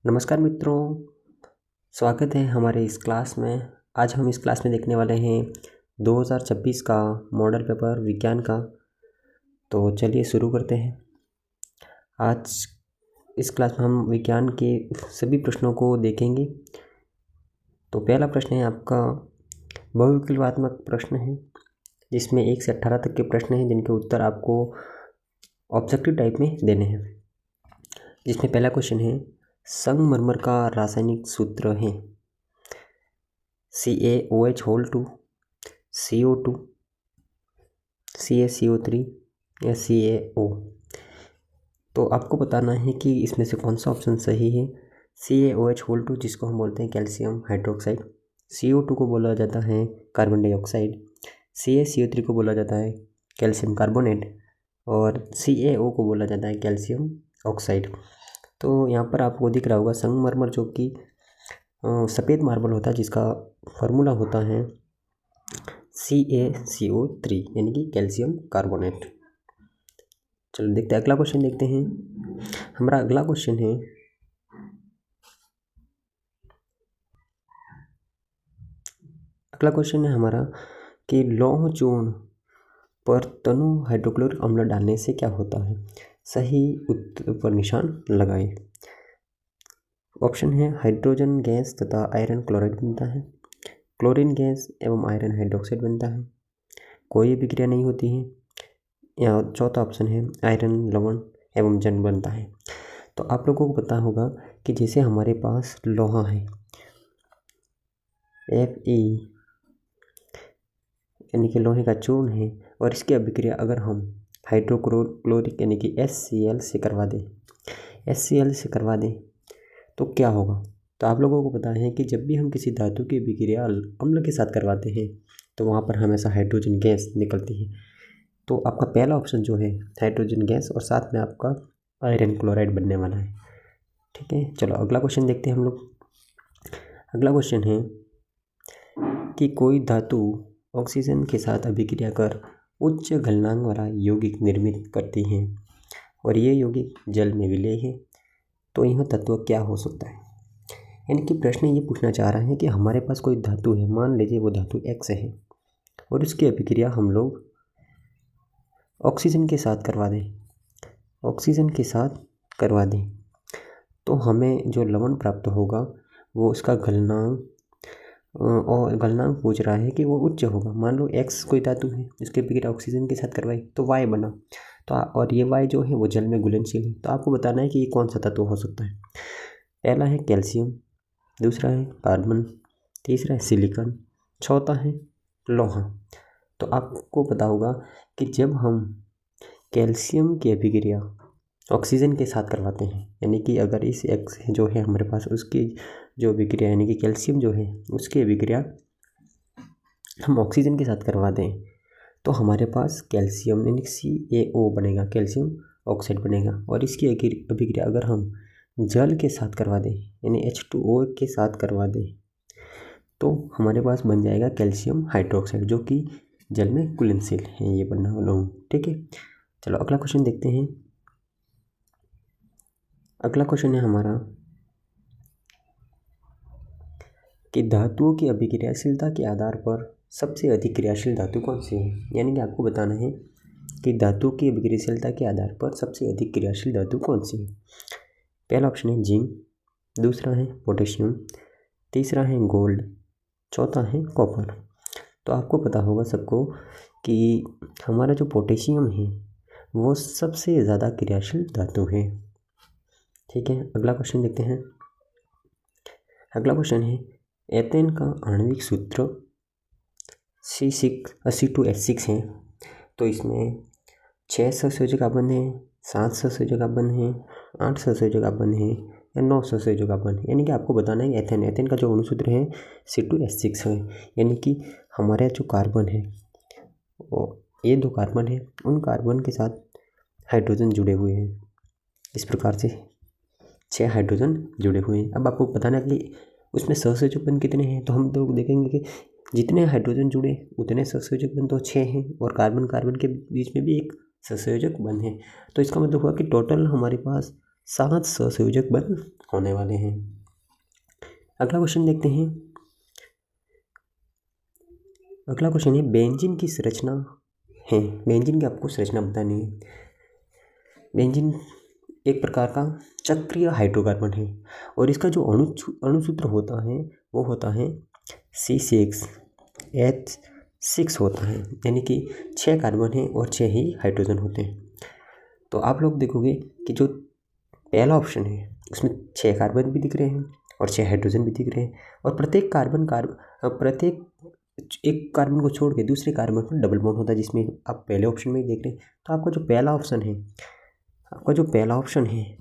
नमस्कार मित्रों, स्वागत है हमारे इस क्लास में। आज हम इस क्लास में देखने वाले हैं 2026 का मॉडल पेपर विज्ञान का। तो चलिए शुरू करते हैं। आज इस क्लास में हम विज्ञान के सभी प्रश्नों को देखेंगे। तो पहला प्रश्न है आपका बहुविकल्पात्मक प्रश्न है, जिसमें 1 से 18 तक के प्रश्न हैं जिनके उत्तर आपको ऑब्जेक्टिव टाइप में देने हैं। जिसमें पहला क्वेश्चन है, संगमरमर का रासायनिक सूत्र है CaOH2, CO2, CaCO3 या CaO। तो आपको बताना है कि इसमें से कौन सा ऑप्शन सही है। CaOH2 जिसको हम बोलते हैं कैल्शियम हाइड्रोक्साइड, CO2 को बोला जाता है कार्बन डाइऑक्साइड, CaCO3 को बोला जाता है कैल्शियम कार्बोनेट और CaO को बोला जाता है कैल्शियम ऑक्साइड। तो यहाँ पर आपको दिख रहा होगा संगमरमर, जो कि सफ़ेद मार्बल होता है, जिसका फार्मूला होता है CaCO3 यानी कि कैल्शियम कार्बोनेट। चलो देखते हैं, अगला क्वेश्चन देखते हैं। हमारा अगला क्वेश्चन है, हमारा कि लौह चूर्ण पर तनु हाइड्रोक्लोरिक अम्ल डालने से क्या होता है। सही उत्तर पर निशान लगाएं। ऑप्शन है हाइड्रोजन गैस तथा आयरन क्लोराइड बनता है, क्लोरीन गैस एवं आयरन हाइड्रोक्साइड बनता है, कोई अभिक्रिया नहीं होती है, या चौथा ऑप्शन है आयरन लवण एवं जंग बनता है। तो आप लोगों को पता होगा कि जैसे हमारे पास लोहा है Fe यानी कि लोहे का चूर्ण है, और इसकी अभिक्रिया अगर हम हाइड्रोक्लोरिक यानी कि HCl से करवा दें तो क्या होगा। तो आप लोगों को पता है कि जब भी हम किसी धातु की अभिक्रिया अम्ल के साथ करवाते हैं तो वहाँ पर हमेशा हाइड्रोजन गैस निकलती है। तो आपका पहला ऑप्शन जो है हाइड्रोजन गैस और साथ में आपका आयरन क्लोराइड बनने वाला है। ठीक है, चलो अगला क्वेश्चन देखते हैं हम लोग। अगला क्वेश्चन है कि कोई धातु ऑक्सीजन के साथ अभिक्रिया कर उच्च गलनांक वाला यौगिक निर्मित करती है और ये यौगिक जल में विलेय है, तो यह तत्व क्या हो सकता है। यानी कि प्रश्न ये पूछना चाह रहा है कि हमारे पास कोई धातु है, मान लीजिए वो धातु X है, और उसकी अभिक्रिया हम लोग ऑक्सीजन के साथ करवा दें तो हमें जो लवण प्राप्त होगा वो उसका गलनांक, और गलनांक पूछ रहा है कि वो उच्च होगा। मान लो X कोई धातु है, इसकी अभिक्रिया ऑक्सीजन के साथ करवाई तो Y बना, तो और ये Y जो है वो जल में घुलनशील है। तो आपको बताना है कि ये कौन सा तत्व हो सकता है। पहला है कैल्शियम, दूसरा है कार्बन, तीसरा है सिलिकॉन, चौथा है लोहा। तो आपको पता होगा कि जब हम कैल्शियम की अभिक्रिया ऑक्सीजन के साथ करवाते हैं, यानी कि अगर इस X जो है हमारे पास, उसकी जो अभिक्रिया यानी कि कैल्शियम जो है उसकी अभिक्रिया हम ऑक्सीजन के साथ करवा दें तो हमारे पास कैल्शियम यानी CaO बनेगा, कैल्शियम ऑक्साइड बनेगा। और इसकी अभिक्रिया अगर हम जल के साथ करवा दें यानी H2O के साथ करवा दें तो हमारे पास बन जाएगा कैल्शियम हाइड्रोक्साइड, जो कि जल में घुलनशील है, ये बनना वाला हूँ। ठीक है, चलो अगला क्वेश्चन देखते हैं। अगला क्वेश्चन है हमारा कि धातुओं की अभिक्रियाशीलता के आधार पर सबसे अधिक क्रियाशील धातु कौन सी है। यानी कि आपको बताना है कि धातु की अभिक्रियाशीलता के आधार पर सबसे अधिक क्रियाशील धातु कौन सी है। पहला ऑप्शन है जिंक, दूसरा है पोटेशियम, तीसरा है गोल्ड, चौथा है कॉपर। तो आपको पता होगा सबको कि हमारा जो पोटेशियम है वो सबसे ज़्यादा क्रियाशील धातु है। ठीक है, अगला क्वेश्चन देखते हैं। अगला क्वेश्चन है एथेन का आणविक सूत्र C6H6 है। तो इसमें 6 सहसंयोजक आबंध है, 7 सहसंयोजक आबंध है, 8 सहसंयोजक आबंध है या 9 सहसंयोजक आबंध है। यानी कि आपको बताना है एथेन का जो अणुसूत्र है C2H6 है। यानी कि हमारे जो कार्बन है, ये 2 कार्बन है, उन कार्बन के साथ हाइड्रोजन जुड़े हुए हैं। इस प्रकार से 6 हाइड्रोजन जुड़े हुए हैं। अब आपको बताना कि उसमें सहसंयोजक बंध कितने हैं, तो हम लोग देखेंगे कि जितने हाइड्रोजन जुड़े उतने सहसंयोजक बंध तो 6 हैं, और कार्बन के बीच में भी एक सहसंयोजक बंध है। तो इसका मतलब हुआ कि टोटल हमारे पास 7 सहसंयोजक बंध होने वाले हैं। अगला क्वेश्चन देखते हैं। अगला क्वेश्चन है बेंजीन की संरचना है। बेंजीन की आपको संरचना बतानी है। बेंजीन एक प्रकार का चक्रीय हाइड्रोकार्बन है और इसका जो अणुसूत्र होता है वो होता है C6H6 होता है, यानी कि 6 कार्बन है और 6 ही हाइड्रोजन होते हैं। तो आप लोग देखोगे कि जो पहला ऑप्शन है उसमें 6 कार्बन भी दिख रहे हैं और 6 हाइड्रोजन भी दिख रहे हैं, और प्रत्येक एक कार्बन को छोड़ के दूसरे कार्बन पर डबल बॉन्ड होता है, जिसमें आप पहले ऑप्शन में ही देख रहे हैं। तो आपका जो पहला ऑप्शन है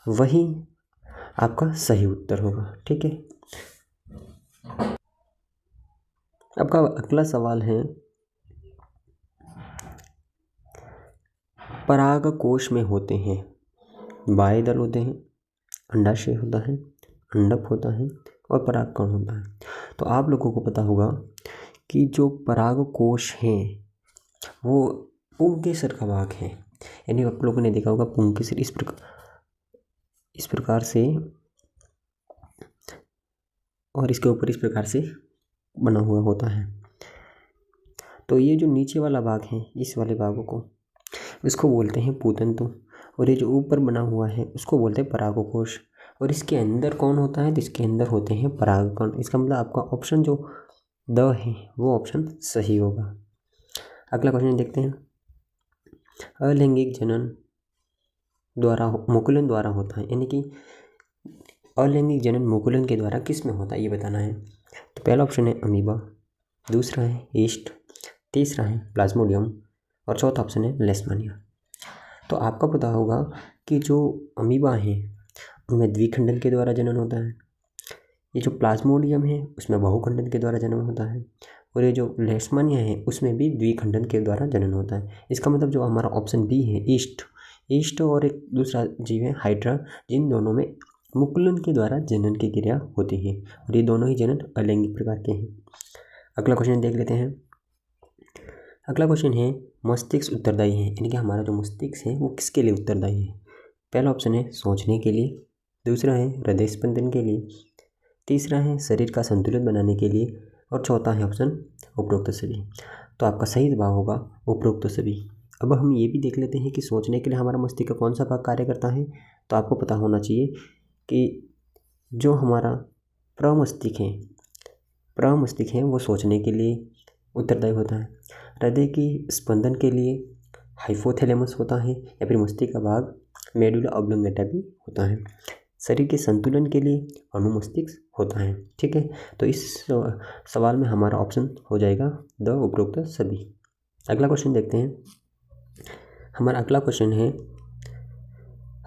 वही आपका सही उत्तर होगा। ठीक है। आपका अगला सवाल है परागकोश में होते हैं बाह्यदल होते हैं, अंडाशय होता है, अंडक होता है और परागकण होता है। तो आप लोगों को पता होगा कि जो परागकोश है वो पुंकेसर का भाग है, यानी आप लोगों ने देखा होगा पुंकेसर इस प्रकार से और इसके ऊपर इस प्रकार से बना हुआ होता है। तो ये जो नीचे वाला भाग है, इस वाले भागों को इसको बोलते हैं पूतंतु, और ये जो ऊपर बना हुआ है उसको बोलते हैं परागकोश। और इसके अंदर कौन होता है? तो इसके अंदर होते हैं परागकण। इसका मतलब आपका ऑप्शन जो द है वो ऑप्शन सही होगा। अगला क्वेश्चन देखते हैं। अलैंगिक जनन द्वारा मुकुलन द्वारा होता है, यानी कि अलैंगिक जनन मुकुलन के द्वारा किस में होता है ये बताना है। तो पहला ऑप्शन है अमीबा, दूसरा है ईस्ट, तीसरा है प्लाज्मोडियम और चौथा ऑप्शन है लेशमानिया। तो आपका पता होगा कि जो अमीबा है उनमें द्विखंडन के द्वारा जनन होता है, ये जो प्लाज्मोडियम है उसमें बहुखंडन के द्वारा जन्म होता है, और ये जो लेशमानिया है उसमें भी द्विखंडन के द्वारा जनन होता है। इसका मतलब जो हमारा ऑप्शन बी है ईस्ट और एक दूसरा जीव है हाइड्रा, जिन दोनों में मुकुलन के द्वारा जनन की क्रिया होती है, और ये दोनों ही जनन अलैंगिक प्रकार के हैं। अगला क्वेश्चन देख लेते हैं। अगला क्वेश्चन है मस्तिष्क उत्तरदायी है, यानी कि हमारा जो मस्तिष्क है वो किसके लिए उत्तरदायी है। पहला ऑप्शन है सोचने के लिए, दूसरा है हृदय स्पंदन के लिए, तीसरा है शरीर का संतुलन बनाने के लिए और चौथा है ऑप्शन उपरोक्त सभी। तो आपका सही जवाब होगा उपरोक्त सभी। अब हम ये भी देख लेते हैं कि सोचने के लिए हमारा मस्तिष्क का कौन सा भाग कार्य करता है। तो आपको पता होना चाहिए कि जो हमारा प्रमस्तिष्क है वो सोचने के लिए उत्तरदायी होता है। हृदय की स्पंदन के लिए हाइपोथैलेमस होता है, या फिर मस्तिष्क का भाग मेडुला ऑब्लोंगेटा भी होता है। शरीर के संतुलन के लिए अनुमस्तिष्क होता है। ठीक है। तो इस सवाल में हमारा ऑप्शन हो जाएगा द उपरोक्त सभी। अगला क्वेश्चन देखते हैं। हमारा अगला क्वेश्चन है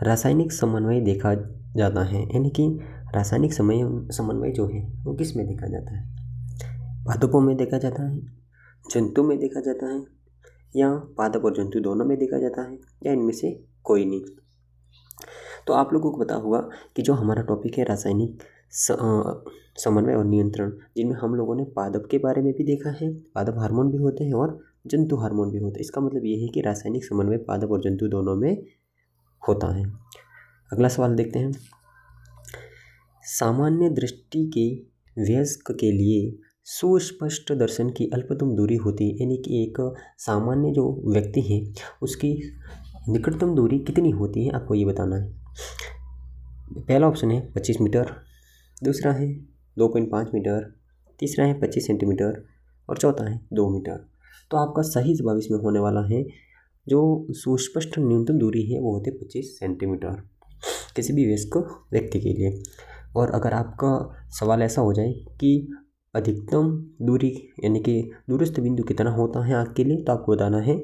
रासायनिक समन्वय देखा जाता है, यानी कि रासायनिक समन्वय जो है वो किस में देखा जाता है। पादपों में देखा जाता है, जंतु में देखा जाता है, या पादप और जंतु दोनों में देखा जाता है, या इनमें से कोई नहीं। तो आप लोगों को पता होगा कि जो हमारा टॉपिक है रासायनिक समन्वय और नियंत्रण, जिनमें हम लोगों ने पादप के बारे में भी देखा है, पादप हार्मोन भी होते हैं और जंतु हार्मोन भी होते हैं। इसका मतलब ये है कि रासायनिक समन्वय पादप और जंतु दोनों में होता है। अगला सवाल देखते हैं। सामान्य दृष्टि के वयस्क के लिए सुस्पष्ट दर्शन की अल्पतम दूरी होती है, यानी कि एक सामान्य जो व्यक्ति है उसकी निकटतम दूरी कितनी होती है आपको ये बताना है। पहला ऑप्शन है 25 मीटर, दूसरा है 2.5 मीटर, तीसरा है 25 सेंटीमीटर और चौथा है 2 मीटर। तो आपका सही जवाब इसमें होने वाला है जो सुस्पष्ट न्यूनतम दूरी है वो होती है 25 सेंटीमीटर किसी भी वयस्क व्यक्ति के लिए। और अगर आपका सवाल ऐसा हो जाए कि अधिकतम दूरी यानी कि दूरस्थ बिंदु कितना होता है आँख के लिए, तो आपको बताना है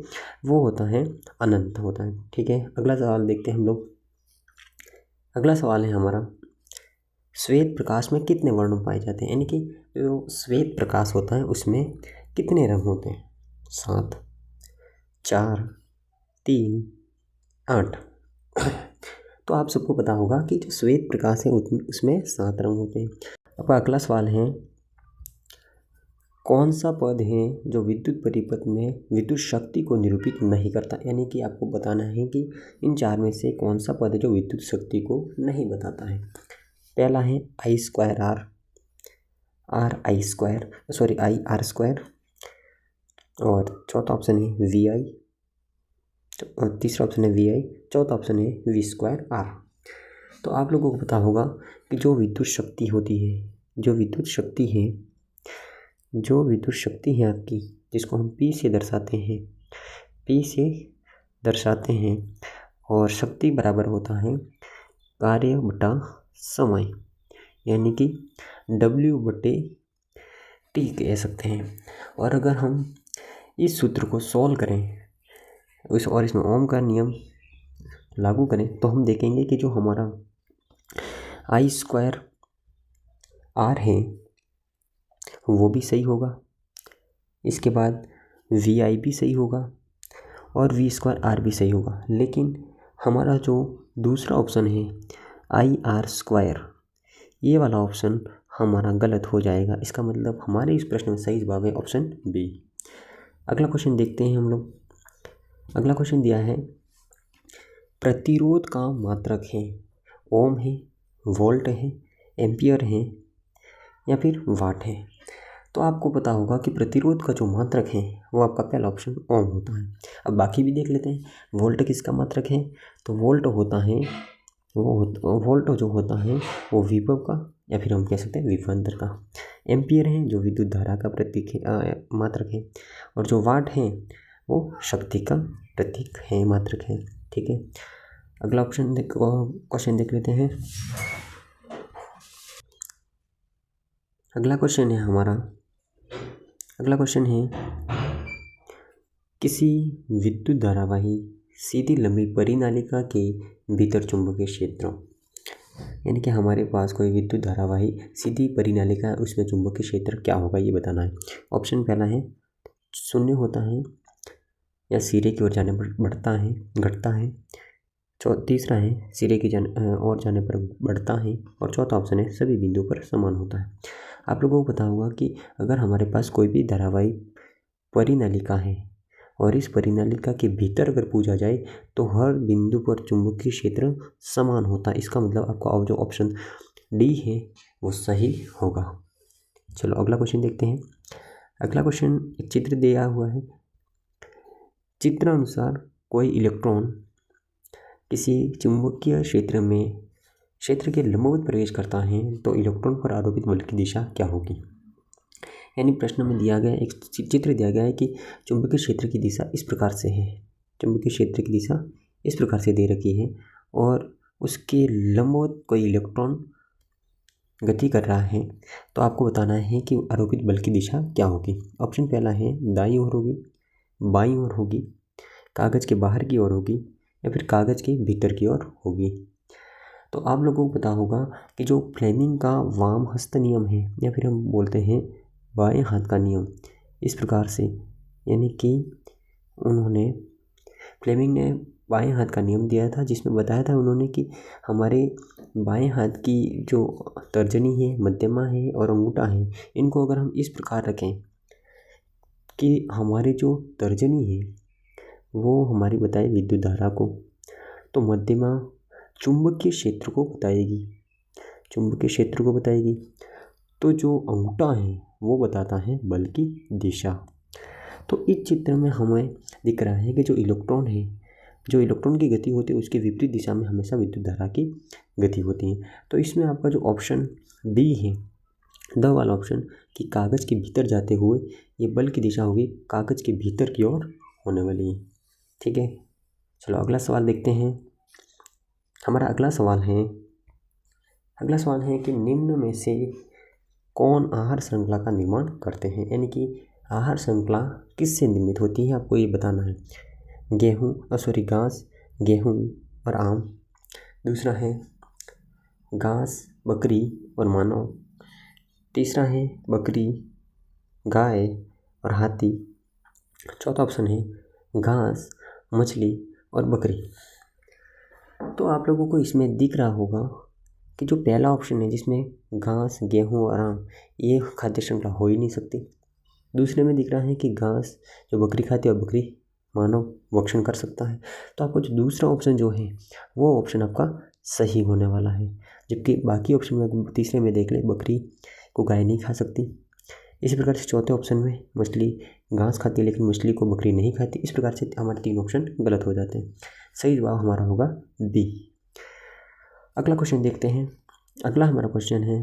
वो होता है अनंत होता है। ठीक है। अगला सवाल देखते हैं हम लोग। अगला सवाल है हमारा श्वेत प्रकाश में कितने वर्ण पाए जाते हैं, यानी कि जो श्वेत प्रकाश होता है उसमें कितने रंग होते हैं। 7, 4, 3, 8। तो आप सबको पता होगा कि जो श्वेत प्रकाश है उसमें 7 रंग होते हैं। आपका अगला सवाल है कौन सा पद है जो विद्युत परिपथ में विद्युत शक्ति को निरूपित नहीं करता, यानी कि आपको बताना है कि इन चार में से कौन सा पद है जो विद्युत शक्ति को नहीं बताता है। पहला है I square R, I R square, और चौथा ऑप्शन है वी आई, और तीसरा ऑप्शन है वी आई, चौथा ऑप्शन है वी स्क्वायर आर। तो आप लोगों को पता होगा कि जो विद्युत शक्ति होती है, जो विद्युत शक्ति है आपकी, जिसको हम P से दर्शाते हैं, और शक्ति बराबर होता है कार्य बटा समय, यानी कि W/T कह सकते हैं। और अगर हम इस सूत्र को सॉल्व करें और इसमें ओम का नियम लागू करें तो हम देखेंगे कि जो हमारा आई स्क्वायर आर है वो भी सही होगा, इसके बाद वी आई भी सही होगा और वी स्क्वायर आर भी सही होगा। लेकिन हमारा जो दूसरा ऑप्शन है आई आर स्क्वायर, ये वाला ऑप्शन हमारा गलत हो जाएगा। इसका मतलब हमारे इस प्रश्न में सही जवाब है ऑप्शन बी। अगला क्वेश्चन देखते हैं हम लोग। अगला क्वेश्चन दिया है प्रतिरोध का मात्रक है, ओम है, वोल्ट है, एम्पियर है या फिर वाट है। तो आपको पता होगा कि प्रतिरोध का जो मात्रक है वो आपका पहला ऑप्शन ओम होता है। अब बाकी भी देख लेते हैं। वोल्ट किसका मात्रक है, तो वोल्ट जो होता है वो विभव का, या फिर हम कह सकते हैं विभवांतर का। एम्पियर है जो विद्युत धारा का मात्रक है, और जो वाट है वो शक्ति का प्रतीक है, मात्रक है। ठीक है, अगला क्वेश्चन देख लेते हैं। अगला क्वेश्चन है किसी विद्युत धारावाही सीधी लंबी परिनालिका के भीतर चुंबकीय क्षेत्र, यानी कि हमारे पास कोई विद्युत धारावाही सीधी परिनालिका है, उसमें चुंबकीय क्षेत्र क्या होगा ये बताना है। ऑप्शन पहला है 0 होता है या सिरे की ओर जाने पर घटता है। तीसरा है सिरे की ओर जाने पर बढ़ता है, और चौथा ऑप्शन है सभी बिंदुओं पर समान होता है। आप लोगों को पता होगा कि अगर हमारे पास कोई भी धारावाही परिनालिका है और इस परिनालिका के भीतर अगर पूछा जाए तो हर बिंदु पर चुंबकीय क्षेत्र समान होता है। इसका मतलब आपका जो ऑप्शन डी है वो सही होगा। चलो अगला क्वेश्चन देखते हैं। अगला क्वेश्चन एक चित्र दिया हुआ है। चित्र अनुसार कोई इलेक्ट्रॉन किसी चुंबकीय क्षेत्र के लंबवत प्रवेश करता है तो इलेक्ट्रॉन पर आरोपित बल की दिशा क्या होगी। यानी प्रश्न में दिया गया एक चित्र दिया गया है कि चुंबकीय क्षेत्र की दिशा इस प्रकार से है, चुंबकीय क्षेत्र की दिशा इस प्रकार से दे रखी है और उसके लंबवत कोई इलेक्ट्रॉन गति कर रहा है, तो आपको बताना है कि आरोपित बल की दिशा क्या होगी। ऑप्शन पहला है दाईं ओर होगी, बाईं ओर होगी, कागज़ के बाहर की ओर होगी या फिर कागज़ के भीतर की ओर होगी। तो आप लोगों को पता होगा कि जो फ्लेमिंग का वाम हस्त नियम है या फिर हम बोलते हैं बाएं हाथ का नियम, इस प्रकार से, यानी कि फ्लेमिंग ने बाएं हाथ का नियम दिया था जिसमें बताया था उन्होंने कि हमारे बाएं हाथ की जो तर्जनी है, मध्यमा है और अंगूठा है, इनको अगर हम इस प्रकार रखें कि हमारी जो तर्जनी है वो हमारी बताए विद्युत धारा को, तो मध्यमा चुंबकीय क्षेत्र को बताएगी, तो जो अंगूठा है वो बताता है बल की दिशा। तो इस चित्र में हमें दिख रहा है कि जो इलेक्ट्रॉन की गति होती है उसके विपरीत दिशा में हमेशा विद्युत धारा की गति होती है। तो इसमें आपका जो ऑप्शन डी है, द वाला ऑप्शन, कि कागज़ के भीतर जाते हुए ये बल की दिशा होगी कागज़ के भीतर की ओर होने वाली है। ठीक है, चलो अगला सवाल देखते हैं। हमारा अगला सवाल है कि निम्न में से कौन आहार श्रृंखला का निर्माण करते हैं, यानी कि आहार श्रृंखला किससे निर्मित होती है, आपको ये बताना है। घास, गेहूँ और आम। दूसरा है घास, बकरी और मानव। तीसरा है बकरी, गाय और हाथी। चौथा ऑप्शन है घास, मछली और बकरी। तो आप लोगों को इसमें दिख रहा होगा कि जो पहला ऑप्शन है जिसमें घास, गेहूँ और आम, ये खाद्य श्रृंखला हो ही नहीं सकती। दूसरे में दिख रहा है कि घास जो बकरी खाती है और बकरी मानव भक्षण कर सकता है। तो आपको जो दूसरा ऑप्शन जो है वो ऑप्शन आपका सही होने वाला है। जबकि बाकी ऑप्शन में तीसरे में देख ले, बकरी को गाय नहीं खा सकती। इसी प्रकार से चौथे ऑप्शन में मछली घास खाती है लेकिन मछली को बकरी नहीं खाती। इस प्रकार से हमारे 3 ऑप्शन गलत हो जाते हैं। सही जवाब हमारा होगा बी। अगला क्वेश्चन देखते हैं। अगला हमारा क्वेश्चन है,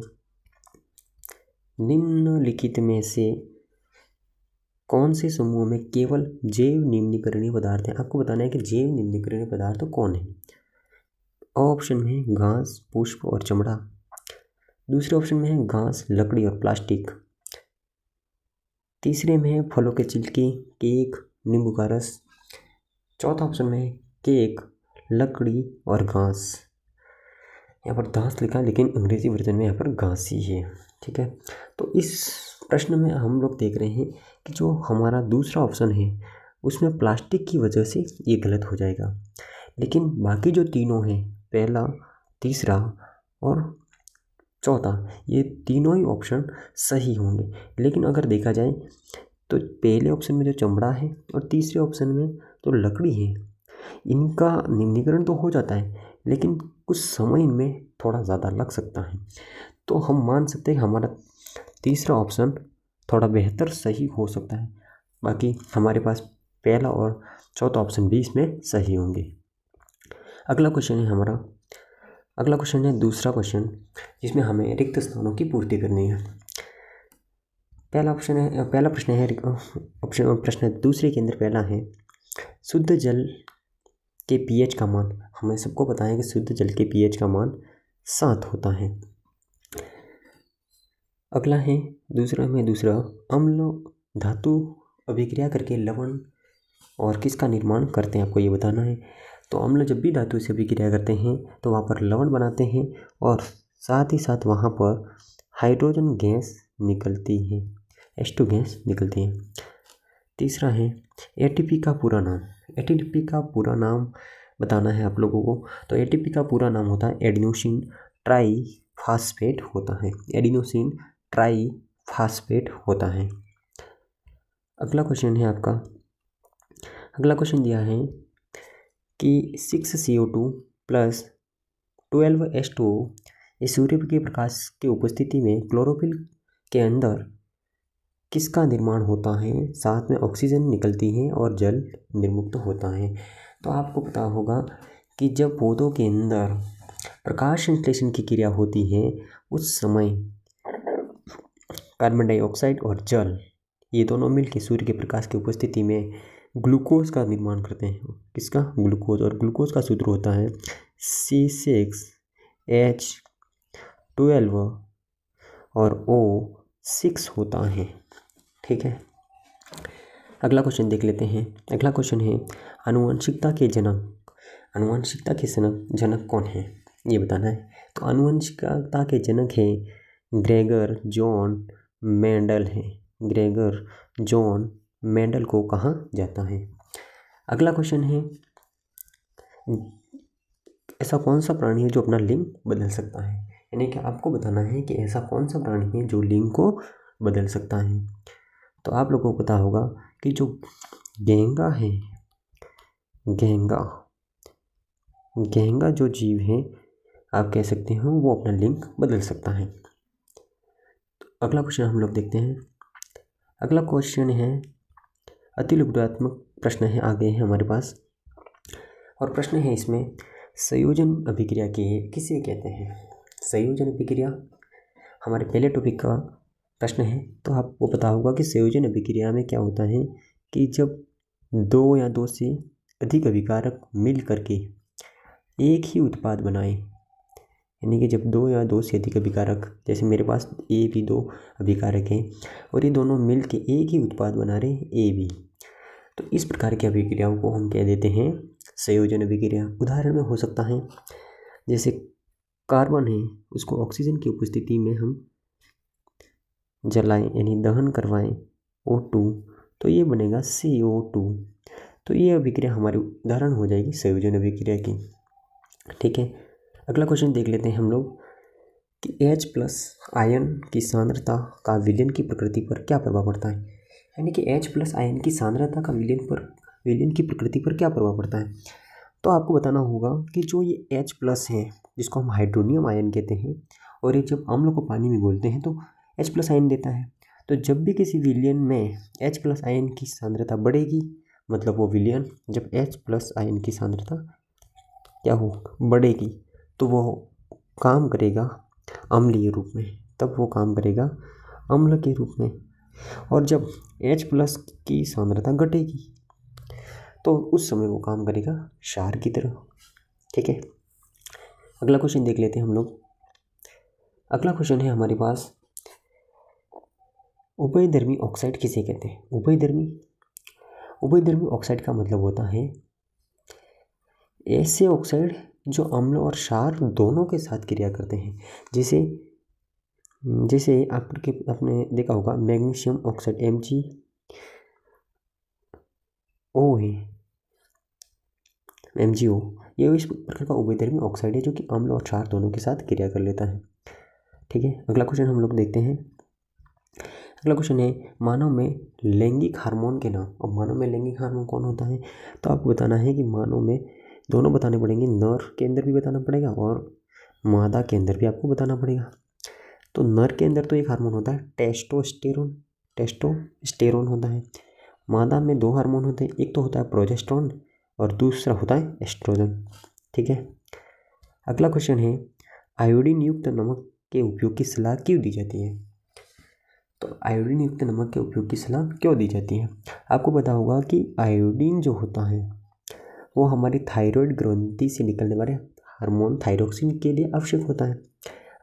निम्नलिखित में से कौन से समूह में केवल जैव निम्नीकरणीय पदार्थ हैं। आपको बताना है कि जैव निम्नीकरणीय पदार्थ कौन है। ऑप्शन में है घास, पुष्प और चमड़ा। दूसरे ऑप्शन में है घास, लकड़ी और प्लास्टिक। तीसरे में है फलों के छिलके, केक, नींबू का रस। चौथा ऑप्शन में है केक, लकड़ी और घास। यहाँ पर घास लिखा है लेकिन अंग्रेजी वर्जन में यहाँ पर घास ही है। ठीक है, तो इस प्रश्न में हम लोग देख रहे हैं कि जो हमारा दूसरा ऑप्शन है उसमें प्लास्टिक की वजह से ये गलत हो जाएगा, लेकिन बाकी जो तीनों हैं, पहला, तीसरा और चौथा, ये तीनों ही ऑप्शन सही होंगे। लेकिन अगर देखा जाए तो पहले ऑप्शन में जो चमड़ा है और तीसरे ऑप्शन में जो लकड़ी है, इनका निम्नीकरण तो हो जाता है लेकिन कुछ समय इनमें थोड़ा ज़्यादा लग सकता है। तो हम मान सकते हैं कि हमारा तीसरा ऑप्शन थोड़ा बेहतर सही हो सकता है। बाकी हमारे पास पहला और चौथा ऑप्शन भी इसमें सही होंगे। अगला क्वेश्चन है हमारा, अगला क्वेश्चन है दूसरा क्वेश्चन, जिसमें हमें रिक्त स्थानों की पूर्ति करनी है। पहला प्रश्न है प्रश्न दूसरे के अंदर पहला है, शुद्ध जल के पीएच का मान। हमें सबको पता है कि शुद्ध जल के पीएच का मान 7 होता है। अगला है दूसरा अम्ल धातु अभिक्रिया करके लवण और किसका निर्माण करते हैं, आपको ये बताना है। तो अम्ल जब भी धातु से अभिक्रिया करते हैं तो वहाँ पर लवण बनाते हैं और साथ ही साथ वहाँ पर हाइड्रोजन गैस निकलती है, H2 गैस निकलती है। तीसरा है एटीपी का पूरा नाम। एटीपी का पूरा नाम बताना है आप लोगों को। तो एटीपी का पूरा नाम होता है एडिनोसिन ट्राईफास्फेट होता है। एडिनोसिन ट्राईफास्फेट होता है। अगला क्वेश्चन है आपका, अगला क्वेश्चन दिया है कि 6CO2 प्लस 12H2O इस सूर्य के प्रकाश के उपस्थिति में क्लोरोफिल के अंदर किसका निर्माण होता है, साथ में ऑक्सीजन निकलती है और जल निर्मुक्त होता है। तो आपको पता होगा कि जब पौधों के अंदर प्रकाश संश्लेषण की क्रिया होती है उस समय कार्बन डाइऑक्साइड और जल, ये दोनों मिलकर सूर्य के प्रकाश की उपस्थिति में ग्लूकोज का निर्माण करते हैं। किसका? ग्लूकोज। और ग्लूकोज का सूत्र होता है C6H12 और O6 होता है। ठीक है, अगला क्वेश्चन देख लेते हैं। अगला क्वेश्चन है आनुवंशिकता के जनक। आनुवंशिकता के जनक कौन है ये बताना है। तो आनुवंशिकता के जनक है ग्रेगर जॉन मेंडल है। ग्रेगर जॉन मेंडल को कहा जाता है। अगला क्वेश्चन है ऐसा कौन सा प्राणी है जो अपना लिंग बदल सकता है। यानी कि आपको बताना है कि ऐसा कौन सा प्राणी है जो लिंग को बदल सकता है। तो आप लोगों को पता होगा कि जो घेंगा है, घेंगा जो जीव है आप कह सकते हो वो अपना लिंग बदल सकता है। तो अगला क्वेश्चन हम लोग देखते हैं। अगला क्वेश्चन है अतिलघुत्वात्मक प्रश्न है, आगे है हमारे पास। और प्रश्न है इसमें संयोजन अभिक्रिया किसे कहते हैं। संयोजन अभिक्रिया हमारे पहले टॉपिक का प्रश्न है। तो आपको पता होगा कि संयोजन अभिक्रिया में क्या होता है कि जब 2 या 2 से अधिक अभिकारक मिल करके एक ही उत्पाद बनाए, यानी कि जब 2 या 2 से अधिक अभिकारक, जैसे मेरे पास ए बी 2 अभिकारक हैं और ये दोनों मिल के एक ही उत्पाद बना रहे हैं ए बी, तो इस प्रकार की अभिक्रियाओं को हम कह देते हैं संयोजन अभिक्रिया। उदाहरण में हो सकता है जैसे कार्बन है उसको ऑक्सीजन की उपस्थिति में हम जलाएं यानी दहन करवाएं O2, तो ये बनेगा CO2। तो ये अभिक्रिया हमारी उदाहरण हो जाएगी संयोजन अभिक्रिया की। ठीक है, अगला क्वेश्चन देख लेते हैं हम लोग कि H+ आयन की सांद्रता का विलयन की प्रकृति पर क्या प्रभाव पड़ता है। यानी कि H+ आयन की सांद्रता का विलयन की प्रकृति पर क्या प्रभाव पड़ता है। तो आपको बताना होगा कि जो ये H+ है, जिसको हम हाइड्रोनियम आयन कहते हैं, और ये जब अम्ल को पानी में घोलते हैं तो H+ आयन देता है। तो जब भी किसी विलयन में H+ आयन की सांद्रता बढ़ेगी, मतलब वो विलयन जब H+ आयन की सांद्रता क्या हो बढ़ेगी, तो वो काम करेगा अम्लीय रूप में, तब वो काम करेगा अम्ल के रूप में। और जब H+ की सांद्रता घटेगी तो उस समय वो काम करेगा क्षार की तरह। ठीक है, अगला क्वेश्चन देख लेते हैं हम लोग। अगला क्वेश्चन है हमारे पास, उभयधर्मी ऑक्साइड किसे कहते हैं। उभयधर्मी ऑक्साइड का मतलब होता है ऐसे ऑक्साइड जो अम्ल और क्षार दोनों के साथ क्रिया करते हैं। जैसे आपने देखा होगा मैग्नीशियम ऑक्साइड MgO, ये इस प्रकार का उभयधर्मी ऑक्साइड है जो कि अम्ल और क्षार दोनों के साथ क्रिया कर लेता है। ठीक है, अगला क्वेश्चन हम लोग देखते हैं। अगला क्वेश्चन है मानव में लैंगिक हार्मोन के नाम। और मानव में लैंगिक हार्मोन कौन होता है, तो आपको बताना है कि मानव में दोनों बताने पड़ेंगे, नर के अंदर भी बताना पड़ेगा और मादा के अंदर भी आपको बताना पड़ेगा। तो नर के अंदर तो एक हार्मोन होता है टेस्टोस्टेरोन होता है। मादा में 2 हार्मोन होते हैं, एक तो होता है प्रोजेस्टेरोन और दूसरा होता है एस्ट्रोजन। ठीक है, अगला क्वेश्चन है आयोडीन युक्त नमक के उपयोग की सलाह क्यों दी जाती है। तो आयोडीन युक्त नमक के उपयोग की सलाह क्यों दी जाती है। आपको पता होगा कि आयोडीन जो होता है वो हमारी थायराइड ग्रंथि से निकलने वाले हार्मोन थायरोक्सिन के लिए आवश्यक होता है।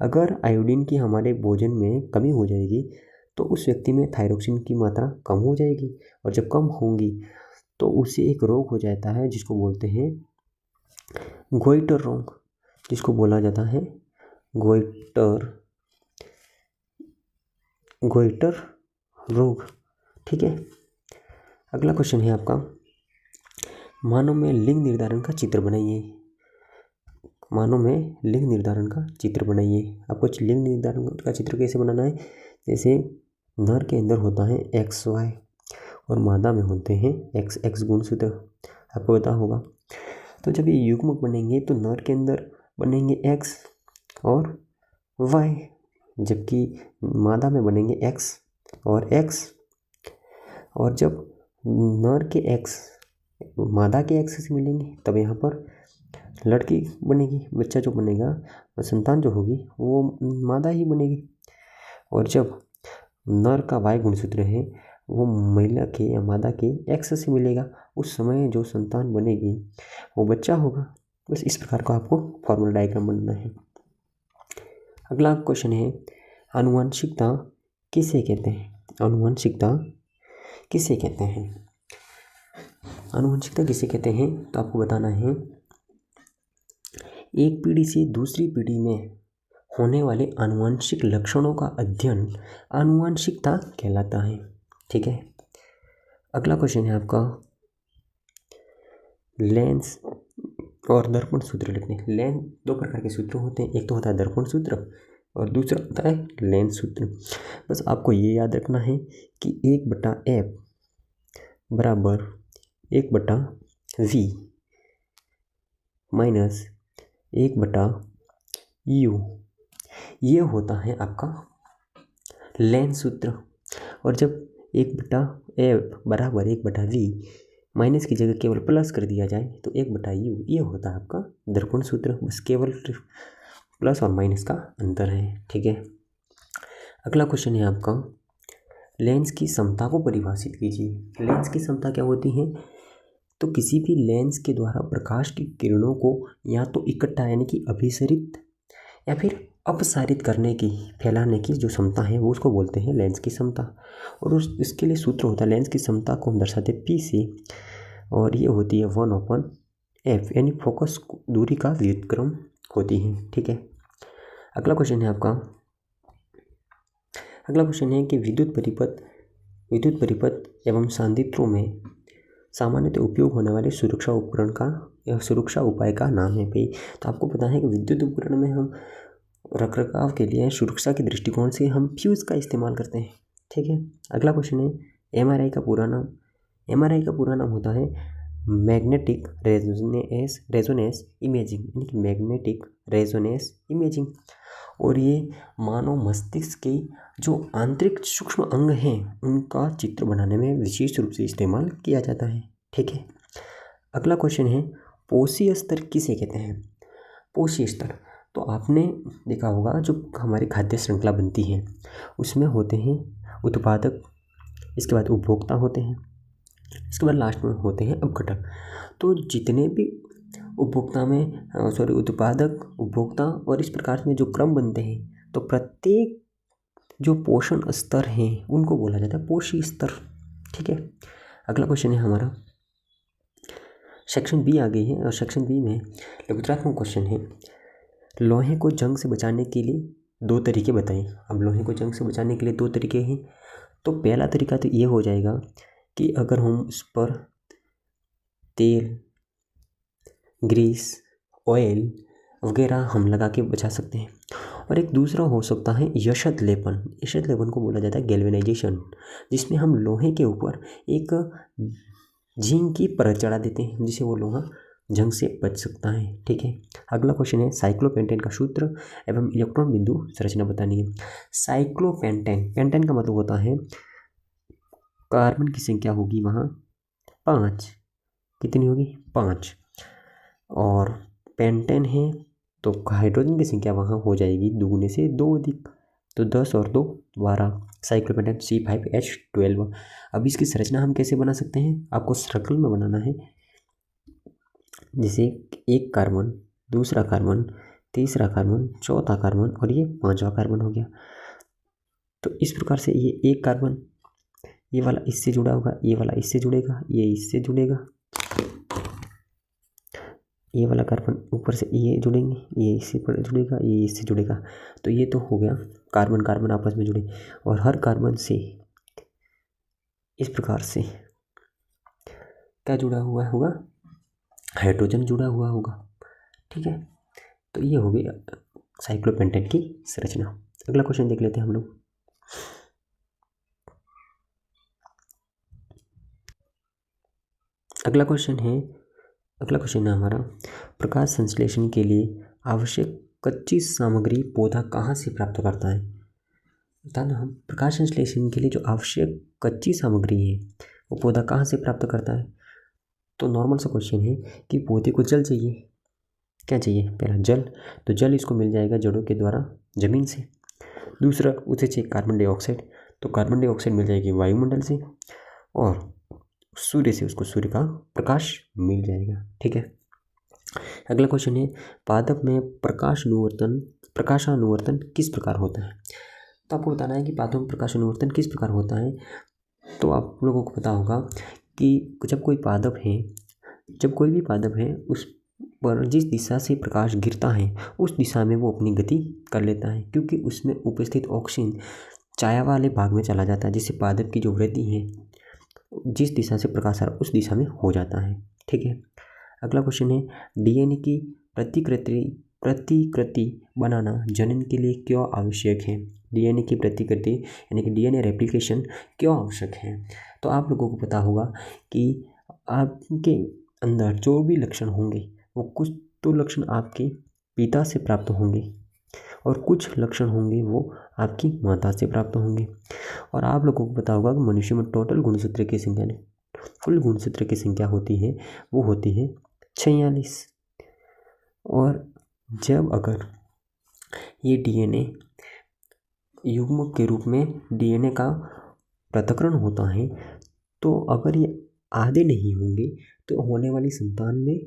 अगर आयोडीन की हमारे भोजन में कमी हो जाएगी तो उस व्यक्ति में थायरोक्सिन की मात्रा कम हो जाएगी, और जब कम होंगी तो उसे एक रोग हो जाता है जिसको बोलते हैं गोइटर रोग, जिसको बोला जाता है गोइटर रोग। ठीक है, अगला क्वेश्चन है आपका, मानव में लिंग निर्धारण का चित्र बनाइए। आपको लिंग निर्धारण का चित्र कैसे बनाना है, जैसे नर के अंदर होता है XY और मादा में होते हैं XX गुणसूत्र, आपको पता होगा। तो जब ये युग्मक बनेंगे तो नर के अंदर बनेंगे X और Y, जबकि मादा में बनेंगे X और X। और जब नर के X मादा के X से मिलेंगे तब यहाँ पर लड़की बनेगी, बच्चा जो बनेगा, संतान जो होगी वो मादा ही बनेगी। और जब नर का Y गुणसूत्र है वो महिला के या मादा के X से मिलेगा, उस समय जो संतान बनेगी वो बच्चा होगा। बस इस प्रकार का आपको फॉर्मूला डायग्राम बनाना है। अगला क्वेश्चन है आनुवंशिकता किसे कहते हैं। आनुवंशिकता किसे कहते हैं, तो आपको बताना है एक पीढ़ी से दूसरी पीढ़ी में होने वाले आनुवंशिक लक्षणों का अध्ययन आनुवंशिकता कहलाता है। ठीक है, अगला क्वेश्चन है आपका लेंस और दर्पण सूत्र लिखने। लेंस 2 प्रकार के सूत्र होते हैं, एक तो होता है दर्पण सूत्र और दूसरा होता है लेंस सूत्र। बस आपको ये याद रखना है कि 1/F बराबर 1/V माइनस 1/U, ये होता है आपका लेंस सूत्र। और जब 1/F बराबर 1/V माइनस की जगह केवल प्लस कर दिया जाए तो 1/U, ये होता है आपका दर्पण सूत्र। बस केवल प्लस और माइनस का अंतर है। ठीक है, अगला क्वेश्चन है आपका लेंस की समता को परिभाषित कीजिए। लेंस की समता क्या होती है, तो किसी भी लेंस के द्वारा प्रकाश की किरणों को या तो इकट्ठा यानी कि अभिसरित या फिर अपसारित करने की, फैलाने की जो क्षमता है वो उसको बोलते हैं लेंस की क्षमता। और इसके लिए सूत्र होता है, लेंस की क्षमता को हम दर्शाते हैं P से, और ये होती है 1/F, यानी फोकस दूरी का व्युत्क्रम होती है। ठीक है, अगला क्वेश्चन है कि विद्युत परिपथ एवं सांदित्रों में सामान्यतः उपयोग होने वाले सुरक्षा उपकरण का या सुरक्षा उपाय का नाम है भाई। तो आपको पता है कि विद्युत उपकरण में हम रखरखाव के लिए सुरक्षा के दृष्टिकोण से हम फ्यूज़ का इस्तेमाल करते हैं। ठीक है, अगला क्वेश्चन है एमआरआई का पूरा नाम होता है मैग्नेटिक रेजोनेंस इमेजिंग, यानी कि मैग्नेटिक रेजोनेंस इमेजिंग। और ये मानव मस्तिष्क के जो आंतरिक सूक्ष्म अंग हैं उनका चित्र बनाने में विशेष रूप से इस्तेमाल किया जाता है। ठीक है, अगला क्वेश्चन है पोषी स्तर किसे कहते हैं? पोषी स्तर तो आपने देखा होगा जो हमारी खाद्य श्रृंखला बनती है उसमें होते हैं उत्पादक, इसके बाद उपभोक्ता होते हैं, इसके बाद लास्ट में होते हैं अपघटक। तो जितने भी उत्पादक, उपभोक्ता और इस प्रकार में जो क्रम बनते हैं तो प्रत्येक जो पोषण स्तर हैं उनको बोला जाता है पोषी स्तर। ठीक है, अगला क्वेश्चन है हमारा सेक्शन बी आ गई है और सेक्शन बी में लघुत्रात्मक क्वेश्चन है लोहे को जंग से बचाने के लिए 2 तरीके बताएं। अब लोहे को जंग से बचाने के लिए 2 तरीके हैं। तो पहला तरीका तो ये हो जाएगा कि अगर हम उस पर तेल, ग्रीस, ऑयल वगैरह हम लगा के बचा सकते हैं। और एक दूसरा हो सकता है यशत लेपन। यशत लेपन को बोला जाता है गैल्वेनाइजेशन, जिसमें हम लोहे के ऊपर एक जिंक की परत चढ़ा देते हैं जिससे वो लोहा जंग से बच सकता है। ठीक है, अगला क्वेश्चन है साइक्लोपेंटेन का सूत्र एवं इलेक्ट्रॉन बिंदु संरचना बतानी है। साइक्लोपेंटेन का मतलब होता है कार्बन की संख्या होगी वहाँ 5, कितनी होगी 5, और पेंटेन है तो हाइड्रोजन की संख्या वहाँ हो जाएगी 2 से 2 अधिक, तो 10 और 2 12, साइक्लोपेंटेन C5H12। अब इसकी संरचना हम कैसे बना सकते हैं? आपको सर्कल में बनाना है, जैसे एक कार्बन, दूसरा कार्बन, तीसरा कार्बन, चौथा कार्बन और ये 5वां कार्बन हो गया। तो इस प्रकार से ये एक कार्बन, ये वाला इससे जुड़ा होगा, ये वाला इससे जुड़ेगा, ये इससे जुड़ेगा, ये वाला कार्बन ऊपर से ये जुड़ेंगे, ये इससे जुड़ेगा, ये इससे जुड़ेगा। तो ये तो हो गया कार्बन कार्बन आपस में जुड़े, और हर कार्बन से इस प्रकार से क्या जुड़ा हुआ होगा? हाइड्रोजन जुड़ा हुआ होगा। ठीक है, तो ये हो गई साइक्लोपेंटेन की संरचना। अगला क्वेश्चन देख लेते हैं हम लोग। अगला क्वेश्चन है हमारा प्रकाश संश्लेषण के लिए आवश्यक कच्ची सामग्री पौधा कहाँ से प्राप्त करता है? बताना हम, प्रकाश संश्लेषण के लिए जो आवश्यक कच्ची सामग्री है वो पौधा कहाँ से प्राप्त करता है? तो नॉर्मल सा क्वेश्चन है कि पौधे को जल चाहिए, क्या चाहिए? पहला जल, तो जल इसको मिल जाएगा जड़ों के द्वारा जमीन से। दूसरा उसे चाहिए कार्बन डाइऑक्साइड, तो कार्बन डाइऑक्साइड मिल जाएगी वायुमंडल से, और सूर्य से उसको सूर्य का प्रकाश मिल जाएगा। ठीक है, अगला क्वेश्चन है पादप में प्रकाशानुवर्तन किस प्रकार होता है? तो आपको बताना है कि पादप में प्रकाशानुवर्तन किस प्रकार होता है। तो आप लोगों को पता होगा कि जब कोई भी पादप है उस पर जिस दिशा से प्रकाश गिरता है उस दिशा में वो अपनी गति कर लेता है, क्योंकि उसमें उपस्थित ऑक्सीजन छाया वाले भाग में चला जाता है, जिससे पादप की जो वृद्धि है जिस दिशा से प्रकाश आ रहा है उस दिशा में हो जाता है। ठीक है, अगला क्वेश्चन है डीएनए की प्रतिकृति बनाना जनन के लिए क्यों आवश्यक है? डीएनए की प्रतिकृति यानी कि डीएनए रेप्लिकेशन क्यों आवश्यक है? तो आप लोगों को पता होगा कि आपके अंदर जो भी लक्षण होंगे वो कुछ तो लक्षण आपके पिता से प्राप्त होंगे और कुछ लक्षण होंगे वो आपकी माता से प्राप्त होंगे। और आप लोगों को पता होगा कि मनुष्य में टोटल गुणसूत्र की संख्या कुल गुणसूत्र की संख्या होती है वो होती है 46। और जब अगर ये डीएनए युग्म के रूप में डीएनए का पृथक्करण होता है तो अगर ये आधे नहीं होंगे तो होने वाली संतान में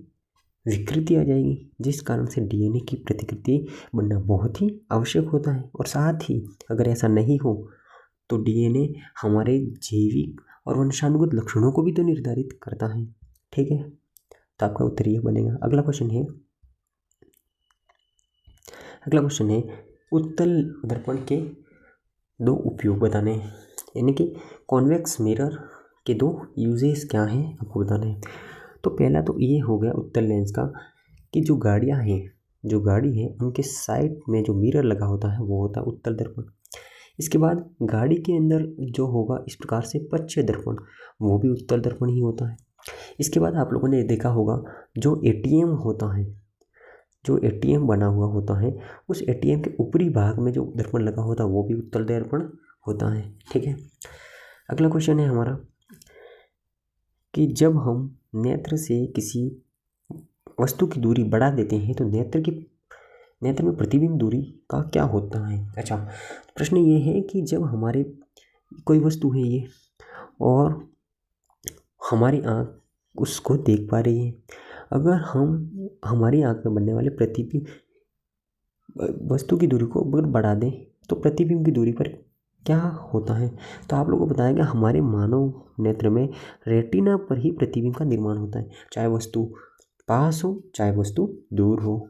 विकृति आ जाएगी, जिस कारण से डीएनए की प्रतिकृति बनना बहुत ही आवश्यक होता है। और साथ ही अगर ऐसा नहीं हो तो डीएनए हमारे जैविक और वंशानुगत लक्षणों को भी तो निर्धारित करता है। ठीक है, तो आपका उत्तर ये बनेगा। अगला क्वेश्चन है उत्तल दर्पण के 2 उपयोग बताने हैं, यानी कि कॉन्वेक्स मिरर के 2 यूजेस क्या हैं आपको बताना है। तो पहला तो ये हो गया उत्तल लेंस का कि जो गाड़ी है उनके साइड में जो मिरर लगा होता है वो होता है उत्तल दर्पण। इसके बाद गाड़ी के अंदर जो होगा इस प्रकार से पश्च दर्पण, वो भी उत्तल दर्पण ही होता है। इसके बाद आप लोगों ने देखा होगा जो एटीएम होता है, जो एटीएम बना हुआ होता है, उस एटीएम के ऊपरी भाग में जो दर्पण लगा होता है वो भी उत्तल दर्पण होता है। ठीक है, अगला क्वेश्चन है हमारा कि जब हम नेत्र से किसी वस्तु की दूरी बढ़ा देते हैं तो नेत्र में प्रतिबिंब दूरी का क्या होता है। अच्छा, प्रश्न ये है कि जब हमारे कोई वस्तु है ये और हमारी आँख उसको देख पा रही है, अगर हम हमारी आँख में बनने वाले प्रतिबिंब वस्तु की दूरी को अगर बढ़ा दें तो प्रतिबिंब की दूरी पर क्या होता है। तो आप लोगों को बताया कि हमारे मानव नेत्र में रेटिना पर ही प्रतिबिंब का निर्माण होता है, चाहे वस्तु पास हो चाहे वस्तु दूर हो।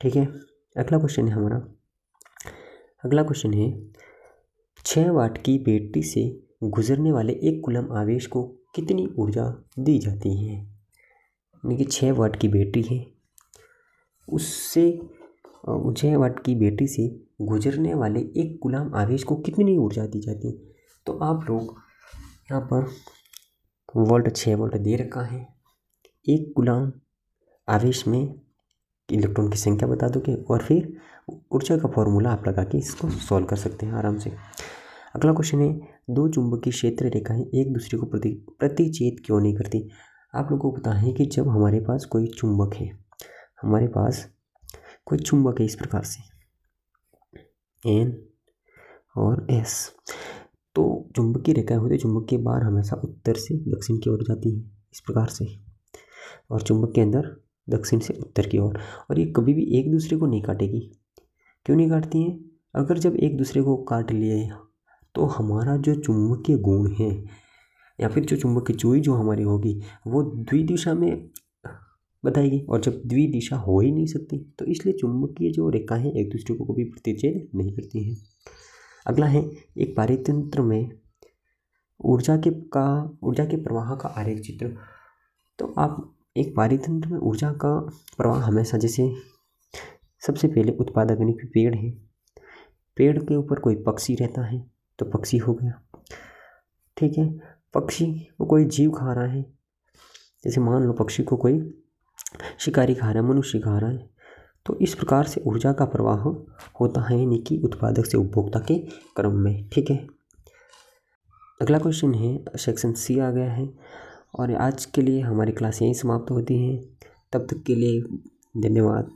ठीक है, अगला क्वेश्चन है हमारा, अगला क्वेश्चन है 6 वाट की बैटरी से गुजरने वाले 1 कूलम आवेश को कितनी ऊर्जा दी जाती है। यानी कि 6 वाट की बैटरी है, उससे 6 वाट की बैटरी से गुजरने वाले 1 कूलम आवेश को कितनी ऊर्जा दी जाती है। तो आप लोग यहाँ पर वोल्ट 6 वोल्ट दे रखा है, 1 कूलम आवेश में इलेक्ट्रॉन की संख्या बता दोगे और फिर ऊर्जा का फॉर्मूला आप लगा के इसको सॉल्व कर सकते हैं आराम से। अगला क्वेश्चन है 2 चुंबकीय क्षेत्र रेखाएं एक दूसरे को प्रतिच्छेद क्यों नहीं करती। आप लोगों को पता है कि जब हमारे पास कोई चुंबक है, हमारे पास कोई चुंबक है इस प्रकार से N और S, तो चुंबकीय रेखाएं होती है, चुंबक के बाहर हमेशा उत्तर से दक्षिण की ओर जाती है इस प्रकार से, और चुंबक के अंदर दक्षिण से उत्तर की ओर, और ये कभी भी एक दूसरे को नहीं काटेगी। क्यों नहीं काटती हैं? अगर जब एक दूसरे को काट लिए तो हमारा जो चुंबकीय गुण है या फिर जो चुंबकीय चूई जो हमारी होगी वो द्विदिशा में बताएगी, और जब द्विदिशा हो ही नहीं सकती तो इसलिए चुंबकीय जो रेखाएं एक दूसरे को कभी प्रतिच्छेद नहीं करती हैं। अगला है एक पारतंत्र में ऊर्जा के प्रवाह का आरेख चित्र। तो आप एक पारतंत्र में ऊर्जा का प्रवाह हमेशा, जैसे सबसे पहले उत्पादक यानी कि पेड़ है, पेड़ के ऊपर कोई पक्षी रहता है तो पक्षी हो गया। ठीक है, पक्षी को कोई जीव खा रहा है, जैसे मान लो पक्षी को कोई शिकारी खा रहा है, मनुष्य खा रहा है, तो इस प्रकार से ऊर्जा का प्रवाह होता है यानी कि उत्पादक से उपभोक्ता के क्रम में। ठीक है, अगला क्वेश्चन है सेक्शन सी आ गया है, और आज के लिए हमारी क्लास यहीं समाप्त होती है। तब तक के लिए धन्यवाद।